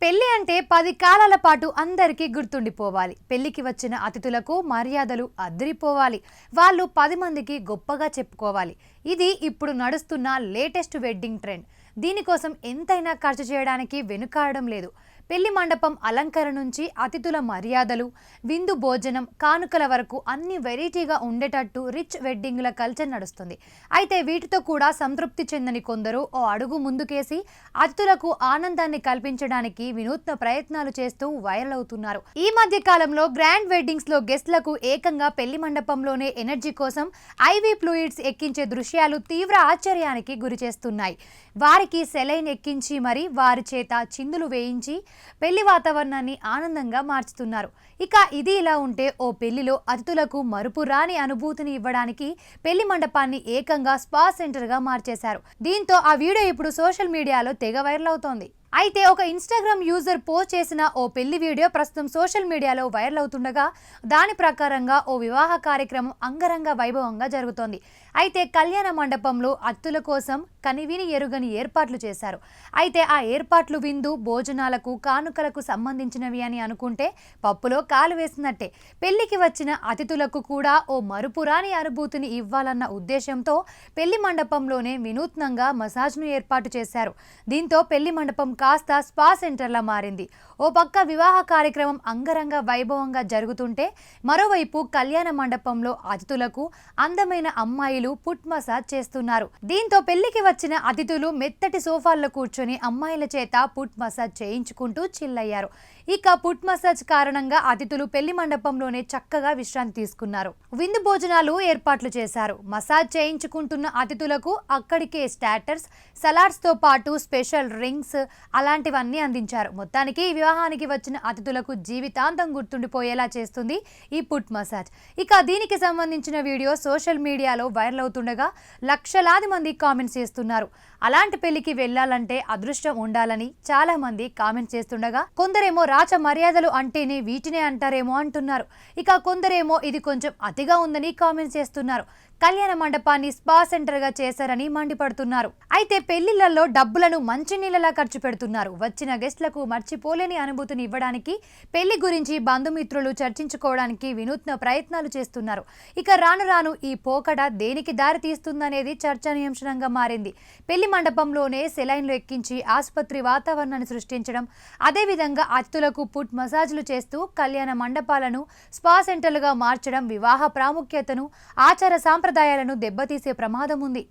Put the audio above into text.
పెళ్లి అంటే 10 కాలాల పాటు అందరికీ గుర్తుండిపోవాలి. పెళ్లికి వచ్చిన అతిథులకు మర్యాదలు అదిరిపోవాలి. వాళ్ళు 10 మందికి గొప్పగా చెప్పుకోవాలి. ఇది ఇప్పుడు నడుస్తున్న లేటెస్ట్ వెడ్డింగ్ ట్రెండ్. దీనికోసం ఎంతైనా ఖర్చు చేయడానికి వెనుకాడడం లేదు. పెళ్లి మండపం అలంకరణ నుంచి అతిథుల మర్యాదలు, విందు భోజనం, కానుకల వరకు అన్ని వెరైటీగా ఉండేటట్టు రిచ్ వెడ్డింగ్ల కల్చర్ నడుస్తుంది. అయితే వీటితో కూడా సంతృప్తి చెందని కొందరు ఓ అడుగు ముందుకేసి అతిథులకు ఆనందాన్ని కల్పించడానికి వినూత్న ప్రయత్నాలు చేస్తూ వైరల్ అవుతున్నారు. ఈ మధ్య కాలంలో గ్రాండ్ వెడ్డింగ్స్ లో గెస్ట్లకు ఏకంగా పెళ్లి మండపంలోనే ఎనర్జీ కోసం ఐవీ ఫ్లూయిడ్స్ ఎక్కించే దృశ్యాలు తీవ్ర ఆశ్చర్యానికి గురి చేస్తున్నాయి. వారికి సెలైన్ ఎక్కించి మరి వారి చేత చిందులు వేయించి పెళ్లి వాతావరణాన్ని ఆనందంగా మార్చుతున్నారు. ఇక ఇది ఇలా ఉంటే ఓ పెళ్లిలో అతిథులకు మరుపురాని అనుభూతిని ఇవ్వడానికి పెళ్లి మండపాన్ని ఏకంగా స్పా సెంటర్ గా మార్చేశారు. దీంతో ఆ వీడియో ఇప్పుడు సోషల్ మీడియాలో తెగ వైరల్ అవుతోంది. అయితే ఒక ఇన్స్టాగ్రామ్ యూజర్ పోస్ట్ చేసిన ఓ పెళ్లి వీడియో ప్రస్తుతం సోషల్ మీడియాలో వైరల్ అవుతుండగా దాని ప్రకారంగా ఓ వివాహ కార్యక్రమం అంగరంగ వైభవంగా జరుగుతోంది. అయితే కళ్యాణ మండపంలో అతిథుల కోసం కనివిని ఎరుగని ఏర్పాట్లు చేశారు. అయితే ఆ ఏర్పాట్లు విందు భోజనాలకు కానుకలకు సంబంధించినవి అని అనుకుంటే పప్పులో కాలు వేసినట్టే. పెళ్లికి వచ్చిన అతిథులకు కూడా ఓ మరుపురాని అనుభూతిని ఇవ్వాలన్న ఉద్దేశంతో పెళ్లి మండపంలోనే వినూత్నంగా మసాజ్ను ఏర్పాటు చేశారు. దీంతో పెళ్లి మండపం కాస్త స్పా సెంటర్లా మారింది. ఓ పక్క వివాహ కార్యక్రమం అంగరంగ వైభవంగా జరుగుతుంటే మరోవైపు కళ్యాణ మండపంలో అతిథులకు అందమైన అమ్మాయిలు పుట్ మసాజ్ చేస్తున్నారు. దీంతో పెళ్లికి వచ్చిన అతిథులు మెత్తటి సోఫాల్లో కూర్చొని అమ్మాయిల చేత పుట్ మసాజ్ చేయించుకుంటూ చిల్లయ్యారు. ఇక పుట్ మసాజ్ కారణంగా అతిథులు పెళ్లి మండపంలోనే చక్కగా విశ్రాంతి తీసుకున్నారు. విందు భోజనాలు ఏర్పాట్లు చేశారు. మసాజ్ చేయించుకుంటున్న అతిథులకు అక్కడికే స్టార్టర్స్, సలాడ్స్ తో పాటు స్పెషల్ డ్రింక్స్ అలాంటివన్నీ అందించారు. మొత్తానికి ఈ వివాహానికి వచ్చిన అతిథులకు జీవితాంతం గుర్తుండిపోయేలా చేస్తుంది ఈ పుట్ మసాజ్. ఇక దీనికి సంబంధించిన వీడియో సోషల్ మీడియాలో వైరల్ అవుతుండగా లక్షలాది మంది కామెంట్స్ చేస్తున్నారు. అలాంటి పెళ్లికి వెళ్లాలంటే అదృష్టం ఉండాలని చాలా మంది కామెంట్స్ చేస్తుండగా కొందరేమో రాచ మర్యాదలు అంటేనే వీటినే అంటారేమో అంటున్నారు. ఇక కొందరేమో ఇది కొంచెం అతిగా ఉందని కామెంట్స్ చేస్తున్నారు. కళ్యాణ మండపాన్ని స్పా సెంటర్ గా చేశారని మండిపడుతున్నారు. అయితే పెళ్లిళ్లలో డబ్బులను మంచినీళ్ళలా ఖర్చు పెడుతున్నారు. వచ్చిన గెస్ట్లకు మర్చిపోలేని అనుభూతిని ఇవ్వడానికి పెళ్లి గురించి బంధుమిత్రులు చర్చించుకోవడానికి వినూత్న ప్రయత్నాలు చేస్తున్నారు. ఇక రాను రాను ఈ పోకడ దేనికి దారి తీస్తుందనేది చర్చనీయాంశంగా మారింది. పెళ్లి మండపంలోనే సెలైన్లు ఎక్కించి ఆసుపత్రి వాతావరణాన్ని సృష్టించడం, అదేవిధంగా అతిథులకు పుట్ మసాజ్లు చేస్తూ కళ్యాణ మండపాలను స్పా సెంటర్లుగా మార్చడం వివాహ ప్రాముఖ్యతను, ఆచార సాంప్రదాయాలను దెబ్బతీసే ప్రమాదం ఉంది.